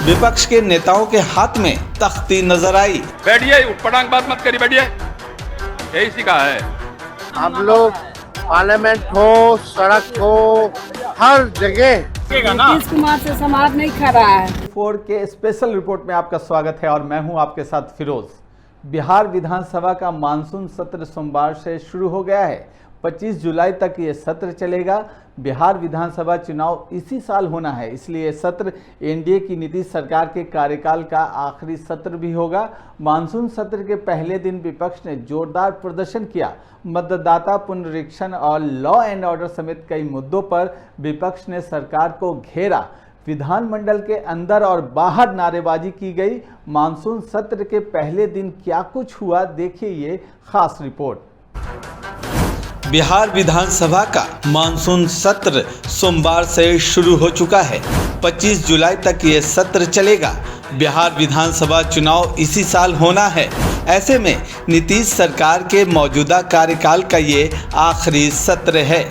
विपक्ष के नेताओं के हाथ में तख्ती नजर आई। बैठिए, उठपटांग बात मत करिए, बैठिए, यही सीखा है। हम लोग पार्लियामेंट हो, सड़क हो, हर जगह नीतीश कुमार से समाज नहीं खा रहा है। 4 के स्पेशल रिपोर्ट में आपका स्वागत है और मैं हूं आपके साथ फिरोज। बिहार विधानसभा का मानसून सत्र सोमवार से शुरू हो गया है। 25 जुलाई तक ये सत्र चलेगा। बिहार विधानसभा चुनाव इसी साल होना है, इसलिए ये सत्र एनडीए की नीतीश सरकार के कार्यकाल का आखिरी सत्र भी होगा। मानसून सत्र के पहले दिन विपक्ष ने जोरदार प्रदर्शन किया। मतदाता पुनरीक्षण और लॉ एंड ऑर्डर समेत कई मुद्दों पर विपक्ष ने सरकार को घेरा। विधानमंडल के अंदर और बाहर नारेबाजी की गई। मानसून सत्र के पहले दिन क्या कुछ हुआ, देखिए ये खास रिपोर्ट। बिहार विधानसभा का मानसून सत्र सोमवार से शुरू हो चुका है। 25 जुलाई तक ये सत्र चलेगा। बिहार विधानसभा चुनाव इसी साल होना है। ऐसे में नीतीश सरकार के मौजूदा कार्यकाल का ये आखिरी सत्र है।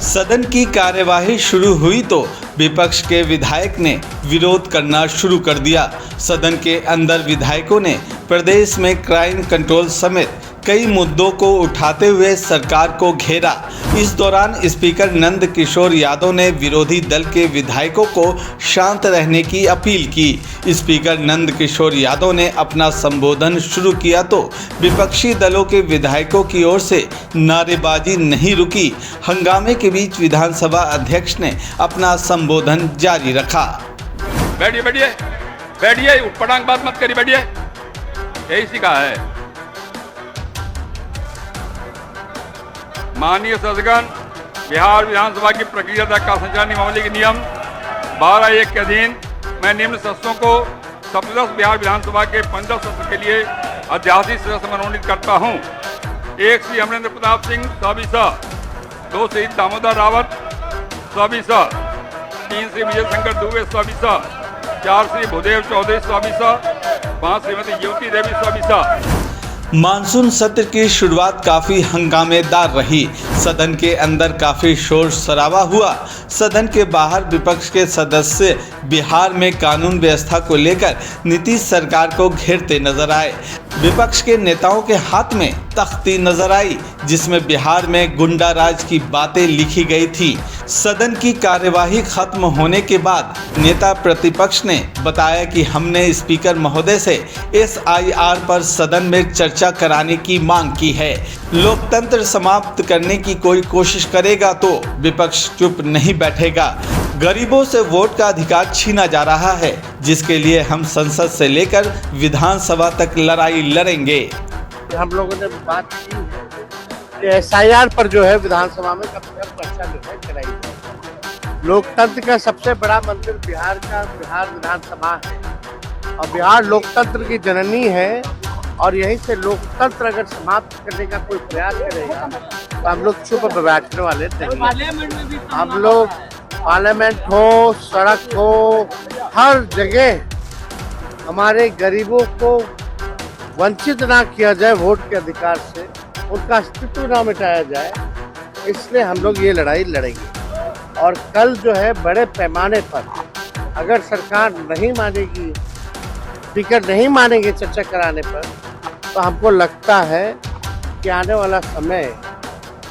सदन की कार्यवाही शुरू हुई तो विपक्ष के विधायक ने विरोध करना शुरू कर दिया। सदन के अंदर विधायकों ने प्रदेश में क्राइम कंट्रोल समेत कई मुद्दों को उठाते हुए सरकार को घेरा। इस दौरान स्पीकर नंद किशोर यादव ने विरोधी दल के विधायकों को शांत रहने की अपील की। स्पीकर नंद किशोर यादव ने अपना संबोधन शुरू किया तो विपक्षी दलों के विधायकों की ओर से नारेबाजी नहीं रुकी। हंगामे के बीच विधानसभा अध्यक्ष ने अपना संबोधन जारी रखा। बैठिए, बैठिए, बैठिए, उठपटांग बात मत करिए, बैठिए, यही सीखा है। माननीय सदस्यगण, बिहार विधानसभा की प्रक्रिया का संचालन नियमावली के नियम 12(1) के अधीन मैं निम्न सदस्यों को सप्तदश बिहार विधानसभा के 15 सत्र के लिए अध्यादेश सदस्य मनोनीत करता हूं। 1 श्री अमरेंद्र प्रताप सिंह सविसा, 2 श्री दामोदर रावत सविसा, 3 श्री विजय शंकर दुबे सविसा, 4 श्री भूदेव चौधरी सविसा, 5 श्रीमती ज्योति देवी सविसा। मानसून सत्र की शुरुआत काफी हंगामेदार रही। सदन के अंदर काफी शोर शराबा हुआ। सदन के बाहर विपक्ष के सदस्य बिहार में कानून व्यवस्था को लेकर नीतीश सरकार को घेरते नजर आए। विपक्ष के नेताओं के हाथ में तख्ती नजर आई, जिसमें बिहार में गुंडा राज की बातें लिखी गई थी। सदन की कार्यवाही खत्म होने के बाद नेता प्रतिपक्ष ने बताया कि हमने स्पीकर महोदय से SIR पर सदन में चर्चा कराने की मांग की है। लोकतंत्र समाप्त करने की कोई कोशिश करेगा तो विपक्ष चुप नहीं बैठेगा। गरीबों से वोट का अधिकार छीना जा रहा है, जिसके लिए हम संसद से लेकर विधानसभा तक लड़ाई लड़ेंगे। हम लोगों ने बात की कि SIR पर जो है विधानसभा में कब तक चर्चा जो है कराई जाए। लोकतंत्र का सबसे बड़ा मंदिर बिहार का बिहार विधानसभा है और बिहार लोकतंत्र की जननी है। और यहीं से लोकतंत्र अगर समाप्त करने का कोई प्रयास करेगा तो हम लोग चुप बैठने वाले नहीं। हम लोग पार्लियामेंट हो, सड़क हो, हर जगह हमारे गरीबों को वंचित ना किया जाए वोट के अधिकार से, उनका अस्तित्व ना मिटाया जाए, इसलिए हम लोग ये लड़ाई लड़ेंगे। और कल जो है बड़े पैमाने पर अगर सरकार नहीं मानेगी, स्पीकर नहीं मानेंगे चर्चा कराने पर, तो हमको लगता है कि आने वाला समय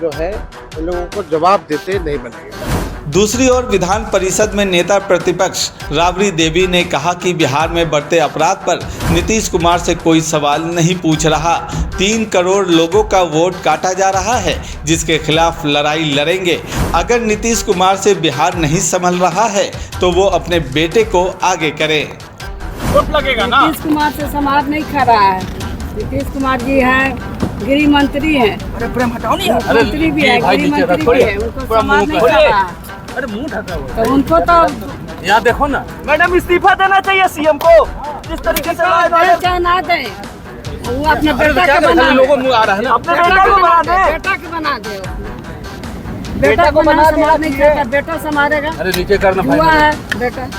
जो है उन लोगों को जवाब देते नहीं बनेगा। दूसरी ओर विधान परिषद में नेता प्रतिपक्ष राबड़ी देवी ने कहा कि बिहार में बढ़ते अपराध पर नीतीश कुमार से कोई सवाल नहीं पूछ रहा। 3 करोड़ लोगों का वोट काटा जा रहा है, जिसके खिलाफ लड़ाई लड़ेंगे। अगर नीतीश कुमार से बिहार नहीं संभल रहा है तो वो अपने बेटे को आगे करें। वोट लगेगा ना। नीतीश कुमार से समाज नहीं खा रहा है। नीतीश कुमार जी हैं, गृह मंत्री हैं। अरे प्रेम हटाओ नहीं, मंत्री भी है, गृह मंत्री भी है, उनको समाज नहीं खा रहा है। अरे मुंह ढका हुआ तो उनको तो यहाँ देखो ना, मैडम इस्तीफा देना चाहिए सीएम को। इस तरीके से चाहे ना दे, वो अपने बेटा को बना लोगों मुंह आ रहा है ना, अपने बेटा को बना दे, बेटा को बना दे, बेटा को बना दे, नहीं बेटा संभालेगा। अरे नीचे करना हुआ है बेटा।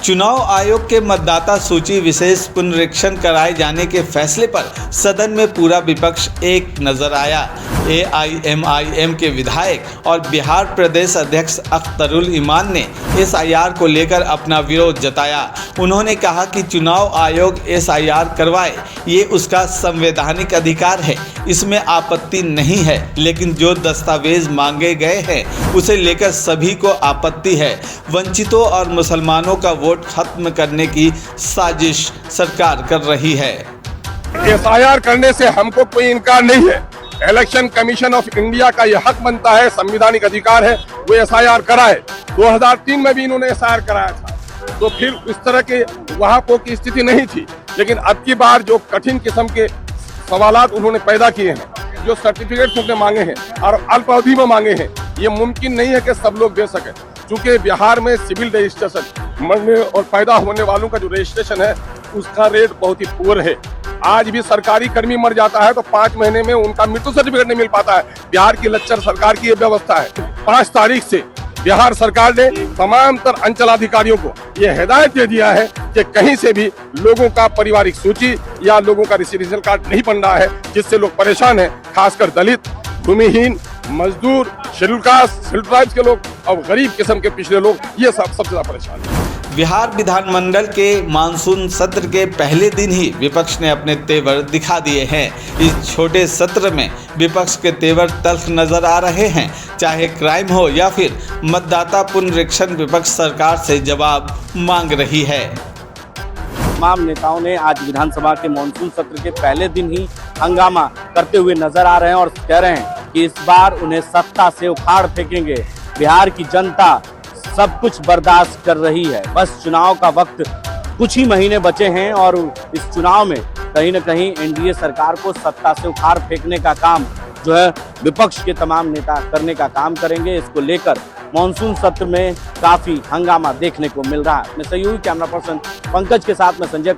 चुनाव आयोग के मतदाता सूची विशेष पुनरीक्षण कराए जाने के फैसले पर सदन में पूरा विपक्ष एक नजर आया। AIMIM के विधायक और बिहार प्रदेश अध्यक्ष अख्तरुल ईमान ने SIR को लेकर अपना विरोध जताया। उन्होंने कहा कि चुनाव आयोग SIR करवाए, ये उसका संवैधानिक अधिकार है, इसमें आपत्ति नहीं है, लेकिन जो दस्तावेज मांगे गए हैं उसे लेकर सभी को आपत्ति है। वंचितों और मुसलमानों का वोट खत्म करने की साजिश सरकार कर रही है। SIR करने से हमको कोई इनकार नहीं है। इलेक्शन कमीशन ऑफ इंडिया का यह हक बनता है, संवैधानिक अधिकार है, वो SIR कराए। 2003 में भी इन्होंने SIR कराया था, तो फिर इस तरह के वहां की स्थिति नहीं थी। लेकिन अब की बार जो कठिन किस्म के सवालात उन्होंने पैदा किए हैं, जो सर्टिफिकेट उन्होंने मांगे हैं और अल्प अवधि में मांगे हैं, ये मुमकिन नहीं है कि सब लोग दे सके। क्योंकि बिहार में सिविल रजिस्ट्रेशन मरने और पैदा होने वालों का जो रजिस्ट्रेशन है उसका रेट बहुत ही पुअर है। आज भी सरकारी कर्मी मर जाता है तो 5 महीने में उनका मृत्यु सर्टिफिकेट नहीं मिल पाता है। बिहार की लच्चर सरकार की ये व्यवस्था है। 5 तारीख से बिहार सरकार ने तमाम अंचलाधिकारियों को ये हिदायत दे दिया है कि कहीं से भी लोगों का पारिवारिक सूची या लोगों का रेसिडेंशियल कार्ड नहीं बन रहा है, जिससे लोग परेशान हैं, खासकर दलित, भूमिहीन, मजदूर, शेड्यूल कास्ट, शेड्यूल ट्राइब्स के लोग और गरीब किस्म के पिछड़े लोग, ये सबसे ज्यादा परेशान है। बिहार विधानमंडल के मानसून सत्र के पहले दिन ही विपक्ष ने अपने तेवर दिखा दिए हैं। इस छोटे सत्र में विपक्ष के तेवर तल्ख नजर आ रहे हैं। चाहे क्राइम हो या फिर मतदाता पुनरीक्षण, विपक्ष सरकार से जवाब मांग रही है। तमाम नेताओं ने आज विधानसभा के मानसून सत्र के पहले दिन ही हंगामा करते हुए नजर आ रहे हैं और कह रहे हैं कि इस बार उन्हें सत्ता से उखाड़ फेंकेंगे। बिहार की जनता सब कुछ बर्दाश्त कर रही है, बस चुनाव का वक्त कुछ ही महीने बचे हैं और इस चुनाव में कहीं न कहीं एनडीए सरकार को सत्ता से उखाड़ फेंकने का काम जो है विपक्ष के तमाम नेता करने का काम करेंगे। इसको लेकर मानसून सत्र में काफी हंगामा देखने को मिल रहा है। मैं सहयोगी कैमरा पर्सन पंकज के साथ में संजय